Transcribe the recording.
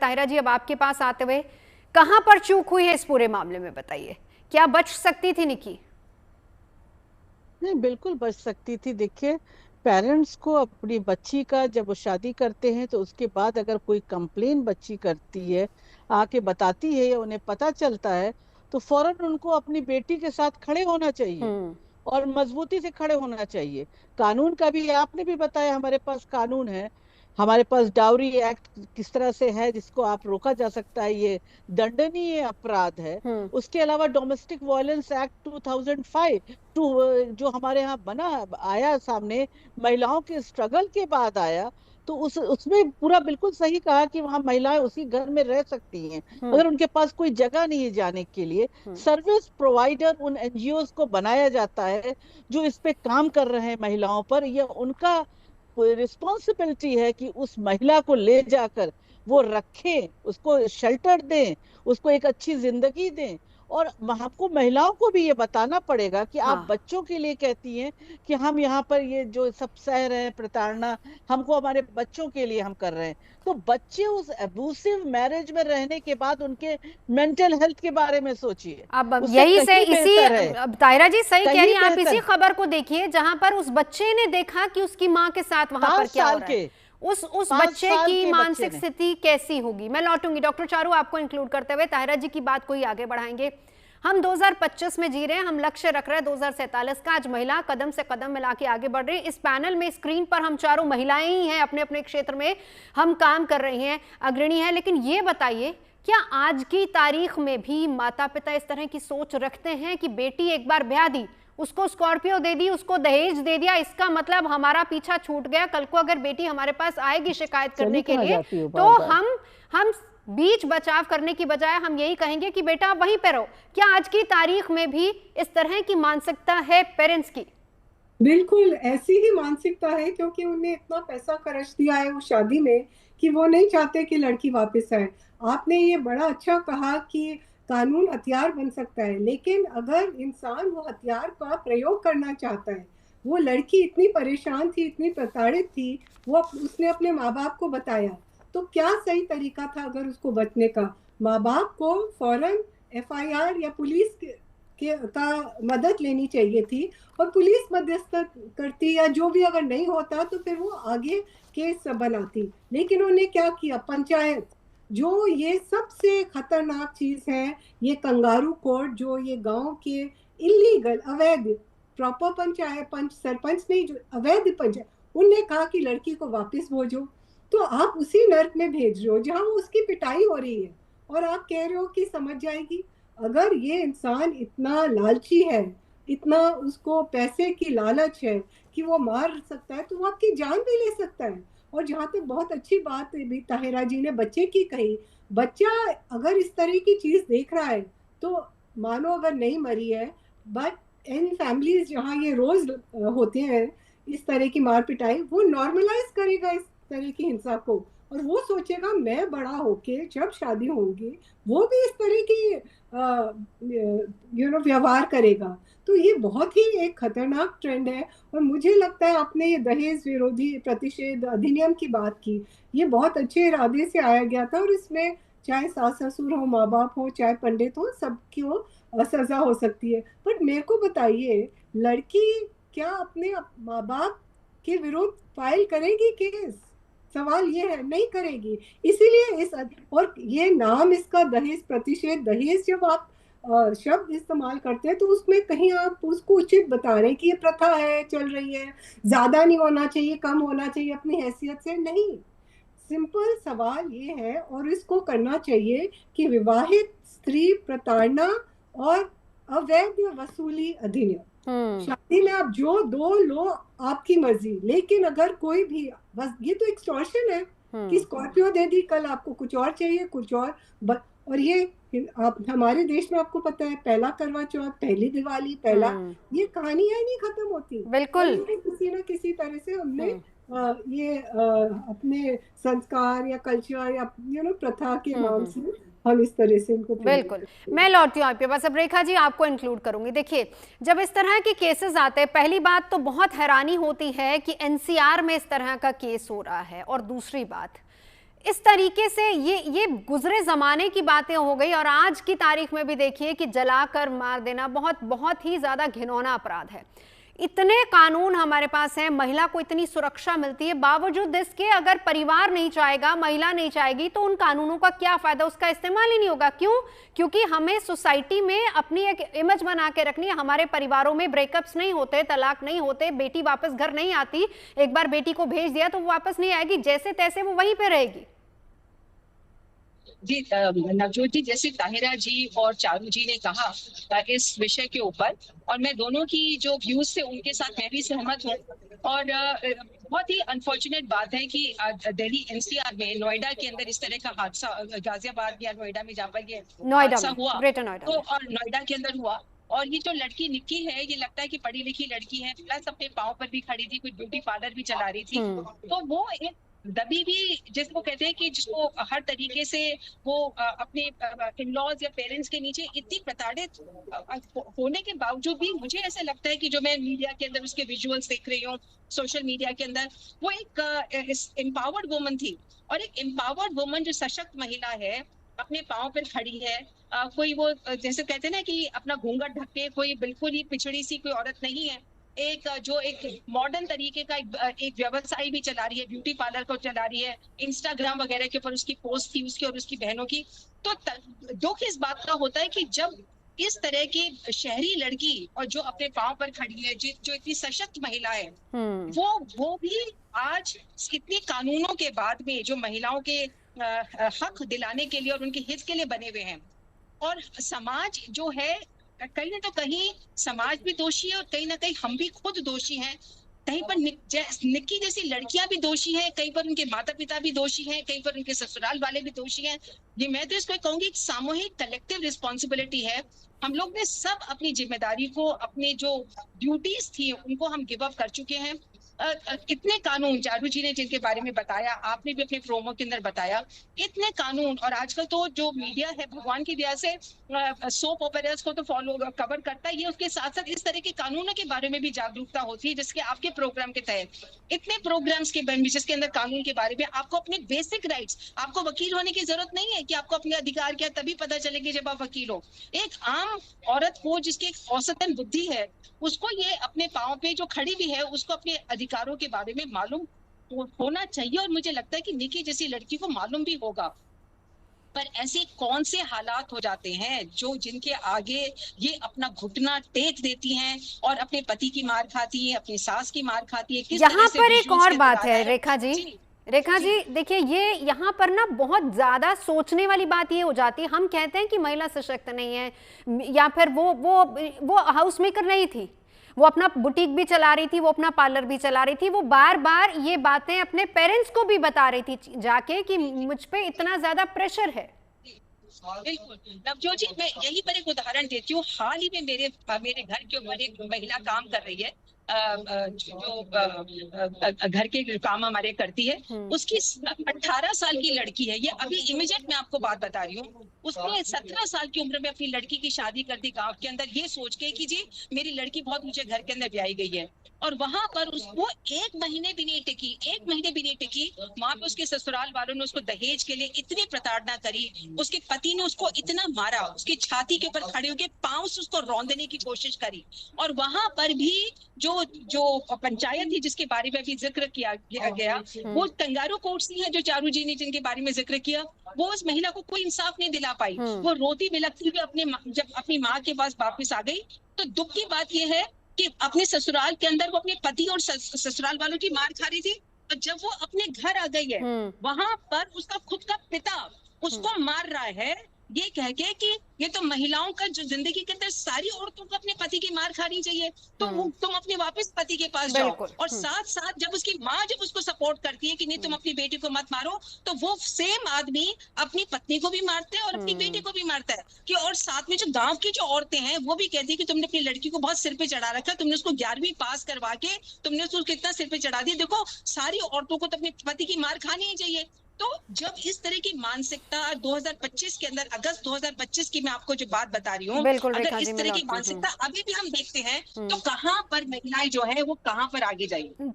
ताहिरा जी, अब आपके पास आते हुए कहां पर चूक हुई है इस पूरे मामले में, बताइए। क्या बच सकती थी निकी? नहीं, बिल्कुल बच सकती थी। देखिए, पेरेंट्स को अपनी बच्ची का जब वो शादी करते हैं तो उसके बाद अगर कोई कंप्लेन बच्ची करती है, आके बताती है या उन्हें पता चलता है, तो फौरन उनको अपनी बेटी के साथ खड़े होना चाहिए हम्म। और मजबूती से खड़े होना चाहिए। कानून का भी आपने भी बताया, हमारे पास कानून है। हमारे पास डाउरी एक्ट किस तरह से है जिसको आप रोका जा सकता है, ये दंडनीय अपराध है। हम्म। उसके अलावा डोमेस्टिक वायलेंस एक्ट 2005 जो हमारे यहाँ बना आया सामने, महिलाओं के स्ट्रगल के बाद आया। तो उसमें पूरा बिल्कुल सही कहा कि वहां महिलाएं उसी घर में रह सकती हैं हम्म। अगर उनके पास कोई जगह नहीं है जाने के लिए। हम्म। सर्विस प्रोवाइडर उन एनजीओज को बनाया जाता है जो इस पे काम कर रहे हैं महिलाओं पर। ये उनका रिस्पॉन्सिबिलिटी है कि उस महिला को ले जाकर वो रखें, उसको शेल्टर दें, उसको एक अच्छी जिंदगी दें। और हमको महिलाओं को भी ये बताना पड़ेगा कि आप हाँ। बच्चों के लिए कहती हैं कि हम यहाँ पर ये जो सब सह रहे हैं प्रताड़ना, हमको हमारे बच्चों के लिए हम कर रहे हैं। तो बच्चे उस अबूसिव मैरिज में रहने के बाद उनके मेंटल हेल्थ के बारे में सोचिए। अब उससे यही से कहीं इसी बेहतर है, अब ताहिरा जी सही कह रही कहीं हैं आप। इसी बेहतर। खबर को देखिए जहां पर उस बच्चे ने देखा कि उसकी मां के साथ वहां पर पांच क्या हो साल रहा है। के उस पांच बच्चे साल की के बच्चे मानसिक ने। स्थिति कैसी होगी। मैं लौटूंगी डॉक्टर चारू आपको इंक्लूड करते हुए, ताहिरा जी की बात को ही आगे बढ़ाएंगे। हम 2025 में जी रहे हैं, हम लक्ष्य रख रहे हैं 2047 का। आज महिला कदम से कदम मिला के आगे बढ़ रही है। इस पैनल में स्क्रीन पर हम चारों महिलाएं ही हैं, अपने अपने क्षेत्र में हम काम कर रही हैं, अग्रणी हैं। लेकिन ये बताइए, क्या आज की तारीख में भी माता पिता इस तरह की सोच रखते हैं कि बेटी एक बार ब्याह दी, उसको स्कॉर्पियो दे दी, उसको दहेज दे दिया, इसका मतलब हमारा पीछा छूट गया। कल को अगर बेटी हमारे पास आएगी शिकायत करने चली के कहाँ लिए, जाती हो तो बार बार। हम बीच बचाव करने की बजाय हम यही कहेंगे कि बेटा आप वहीं पे रहो। क्या आज की तारीख में भी इस तरह की मानसिकता है पेरेंट्स की? बिल्कुल ऐसी ही मानसिकता है, क्योंकि उन्हें इतना पैसा खर्च दिया है उस शादी में कि वो नहीं चाहते कि लड़की वापस आए। आपने ये बड़ा अच्छा कहा कि कानून हथियार बन सकता है, लेकिन अगर इंसान वो हथियार का प्रयोग करना चाहता है, वो लड़की इतनी परेशान थी, इतनी प्रताड़ित थी, वो उसने अपने माँ बाप को बताया, तो क्या सही तरीका था अगर उसको बचने का? माँ बाप को फौरन एफआईआर या पुलिस का मदद लेनी चाहिए थी, और पुलिस मध्यस्थ करती या जो भी अगर नहीं होता तो फिर वो आगे केस बनाती। लेकिन उन्होंने क्या किया? पंचायत, जो ये सबसे खतरनाक चीज है, ये कंगारू कोर्ट, जो ये गांव के इलीगल अवैध प्रॉपर पंचायत पंच सरपंच नहीं, जो अवैध पंचायत, उनने कहा कि लड़की को वापस भेजो। तो आप उसी नर्क में भेज रहे हो जहां उसकी पिटाई हो रही है, और आप कह रहे हो कि समझ जाएगी। अगर ये इंसान इतना लालची है, इतना उसको पैसे की लालच है कि वो मार सकता है, तो वो आपकी जान भी ले सकता है। और जहां तक बहुत अच्छी बात भी ताहिरा जी ने बच्चे की कही, बच्चा अगर इस तरह की चीज देख रहा है तो मानो अगर नहीं मरी है, बट इन फैमिलीज जहाँ ये रोज होते हैं इस तरह की मार पिटाई, वो नॉर्मलाइज करेगा इस तरह की हिंसा को, और वो सोचेगा मैं बड़ा होके जब शादी होगी वो भी इस तरह की व्यवहार करेगा। तो ये बहुत ही एक खतरनाक ट्रेंड है। और मुझे लगता है आपने ये दहेज विरोधी प्रतिषेध अधिनियम की बात की, ये बहुत अच्छे इरादे से आया गया था, और इसमें चाहे सास ससुर हो, माँ बाप हो, चाहे पंडित हो, सबकी सजा हो सकती है। बट मेरे को बताइए, लड़की क्या अपने माँ बाप के विरुद्ध फाइल करेगी केस? सवाल ये है, नहीं करेगी। इसीलिए और ये नाम इसका दहेज प्रतिषेध, दहेज जब आप शब्द इस्तेमाल करते हैं तो उसमें कहीं आप उसको उचित बता रहे हैं कि ये प्रथा है, चल रही है, ज्यादा नहीं होना चाहिए, कम होना चाहिए अपनी हैसियत से। नहीं, सिंपल सवाल ये है, और इसको करना चाहिए कि विवाहित स्त्री प्रताड़ना और अवैध वसूली अधिनियम, शादी में आप जो दो लो आपकी मर्जी, लेकिन अगर कोई भी, बस ये तो एक्सटॉर्शन है कि स्कॉर्पियो दे दी, कल आपको कुछ और चाहिए, कुछ और और ये आप हमारे देश में आपको पता है, पहला करवा चौथ, पहली दिवाली, पहला, ये कहानियां नहीं खत्म होती। बिल्कुल। किसी ना किसी तरह से हमने ये अपने संस्कार या कल्चर या प्रथा के नाम से हम इस तरह से इनको बिल्कुल। मैं लौटती हूँ आपके पास। अब रेखा जी आपको इंक्लूड करूंगी। देखिए, जब इस तरह के केसेस आते हैं, पहली बात तो बहुत हैरानी होती है कि एनसीआर में इस तरह का केस हो रहा है, और दूसरी बात इस तरीके से ये गुजरे जमाने की बातें हो गई, और आज की तारीख में भी देखिए कि जलाकर मार देना बहुत बहुत ही ज्यादा घिनौना अपराध है। इतने कानून हमारे पास हैं, महिला को इतनी सुरक्षा मिलती है, बावजूद इसके अगर परिवार नहीं चाहेगा, महिला नहीं चाहेगी, तो उन कानूनों का क्या फायदा, उसका इस्तेमाल ही नहीं होगा। क्यों? क्योंकि हमें सोसाइटी में अपनी एक इमेज बना के रखनी है। हमारे परिवारों में ब्रेकअप्स नहीं होते, तलाक नहीं होते, बेटी वापस घर नहीं आती। एक बार बेटी को भेज दिया तो वो वापस नहीं आएगी, जैसे तैसे वो वहीं पे रहेगी। जी नवजोत जी, जैसे ताहिरा जी और चारू जी ने कहा इस विषय के ऊपर, और मैं दोनों की जो व्यूज थे उनके साथ मैं भी सहमत हूँ। और बहुत ही अनफॉर्चुनेट बात है कि दिल्ली एनसीआर में नोएडा के अंदर इस तरह का हादसा, गाजियाबाद या नोएडा में जहाँ पर ये हादसा हुआ, ग्रेटर नोएडा तो और नोएडा के अंदर हुआ। और ये जो लड़की निक्की है, ये लगता है कि पढ़ी लिखी लड़की है, प्लस अपने पाँव पर भी खड़ी थी, कुछ ब्यूटी पार्लर भी चला रही थी। तो वो एक दबी भी, जिसको कहते हैं कि जिसको हर तरीके से वो अपने इन लॉज या पेरेंट्स के नीचे इतनी प्रताड़ित होने के बावजूद भी, मुझे ऐसा लगता है कि जो मैं मीडिया के अंदर उसके विजुअल्स देख रही हूँ, सोशल मीडिया के अंदर, वो एक एम्पावर्ड वुमन थी। और एक एम्पावर्ड वुमन जो सशक्त महिला है, अपने पाँव पर खड़ी है, कोई वो जैसे कहते हैं ना कि अपना घूंघट ढक के, कोई बिल्कुल ही पिछड़ी सी कोई औरत नहीं है। जो एक मॉडर्न तरीके का एक व्यवसाय भी चला रही है, ब्यूटी पार्लर को चला रही है, इंस्टाग्राम वगैरह के ऊपर उसकी पोस्ट थी, उसकी और उसकी बहनों की। तो दुख इस बात का होता है कि जब इस तरह की शहरी लड़की, और जो अपने पाँव पर खड़ी है, जो इतनी सशक्त महिला है, वो भी आज इतने कानूनों के बाद में जो महिलाओं के हक दिलाने के लिए और उनके हित के लिए बने हुए हैं, और समाज जो है, कहीं ना तो कहीं समाज भी दोषी है और कहीं ना कहीं हम भी खुद दोषी हैं। कहीं पर निक्की जैसी लड़कियां भी दोषी हैं, कहीं पर उनके माता पिता भी दोषी हैं, कहीं पर उनके ससुराल वाले भी दोषी हैं। ये मैं तो इसको कहूंगी एक सामूहिक कलेक्टिव रिस्पॉन्सिबिलिटी है। हम लोग ने सब अपनी जिम्मेदारी को, अपने जो ड्यूटीज थी उनको हम गिव अप कर चुके हैं। इतने कानून चारू जी ने जिनके बारे में बताया, आपने भी अपने प्रोमो के अंदर बताया, इतने कानून। और आजकल तो जो मीडिया है, भगवान की दया से सोप ओपेरास को तो फॉलो कवर करता ही है, उसके साथ साथ इस तरह के कानूनों के बारे में भी जागरूकता होती है, जिसके आपके प्रोग्राम के तहत इतने प्रोग्राम्स के जिसके अंदर कानून के बारे में आपको अपने बेसिक राइट्स, आपको वकील होने की जरूरत नहीं है कि आपको अपने अधिकार क्या तभी पता चलेगी जब आप वकील हो। एक आम औरत को जिसकी औसतन बुद्धि है, उसको ये अपने पाँव पे जो खड़ी भी है, उसको अपने अधिकारों के बारे में मालूम होना चाहिए। और मुझे लगता है कि निकी जैसी लड़की को मालूम भी होगा। पर ऐसे कौन से हालात हो जाते हैं जो जिनके आगे ये अपना घुटना टेक देती हैं और अपने पति की मार खाती है, अपनी सास की मार खाती है। यहाँ पर एक और बात है रेखा जी, देखिए ये यहाँ पर ना बहुत ज्यादा सोचने वाली बात ये हो जाती है। हम कहते हैं कि महिला सशक्त नहीं है, या फिर वो हाउस मेकर नहीं थी, वो अपना बुटीक भी चला रही थी, वो अपना पार्लर भी चला रही थी, वो बार बार ये बातें अपने पेरेंट्स को भी बता रही थी जाके कि मुझ पे इतना ज्यादा प्रेशर है। बिल्कुल नवजोत जी, मैं यही पर एक उदाहरण देती हूँ। हाल ही में मेरे घर के ऊपर एक महिला काम कर रही है, जो घर के काम हमारे करती है। उसकी 18 साल की लड़की है, ये अभी इमीडिएट मैं आपको बात बता रही हूँ। उसने 17 साल की उम्र में अपनी लड़की की शादी कर दी गांव के अंदर, ये सोच के कि जी मेरी लड़की बहुत ऊंचे घर के अंदर ब्याही गई है। और वहां पर उसको 1 महीने भी नहीं टिकी। वहां पे उसके ससुराल वालों ने उसको दहेज के लिए इतनी प्रताड़ना करी, उसके पति ने उसको इतना मारा, उसकी छाती के ऊपर खड़े होकर पांव से उसको रौंदने की कोशिश करी। और वहां पर भी जो पंचायत थी जिसके बारे में भी जिक्र किया गया, वो कंगारू कोर्ट्स नहीं है जो चारू जी ने जिनके बारे में जिक्र किया, वो उस महिला को कोई इंसाफ नहीं दिला पाई। वो रोती बिलखती हुई जब अपनी माँ के पास वापस आ गई, तो दुख की बात यह है कि अपने ससुराल के अंदर वो अपने पति और ससुराल वालों की मार खा रही थी। और जब वो अपने घर आ गई है, वहां पर उसका खुद का पिता उसको मार रहा है, ये कह के कि ये तो महिलाओं का जो जिंदगी के अंदर सारी औरतों को अपने पति की मार खानी चाहिए, तो तुम अपने वापस पति के पास जाओ। और साथ साथ जब उसकी माँ जब उसको सपोर्ट करती है कि नहीं तुम अपनी बेटी को मत मारो, तो वो सेम आदमी अपनी पत्नी को भी मारता है और अपनी बेटी को भी मारता है। कि और साथ में जो गांव की जो औरतें हैं वो भी कहती है कि तुमने अपनी लड़की को बहुत सिर पे चढ़ा रखा, तुमने उसको 11वीं पास करवा के तुमने उसको कितना सिर पे चढ़ा दिया। देखो सारी औरतों को तो अपने पति की मार खानी ही चाहिए। तो जब इस तरह की मानसिकता 2025 के अंदर, अगस्त 2025 की मैं आपको जो बात बता रही हूँ, अगर इस तरह की मानसिकता अभी भी हम देखते हैं, तो कहाँ पर महिलाएं जो है वो कहाँ पर आगे जाएंगी।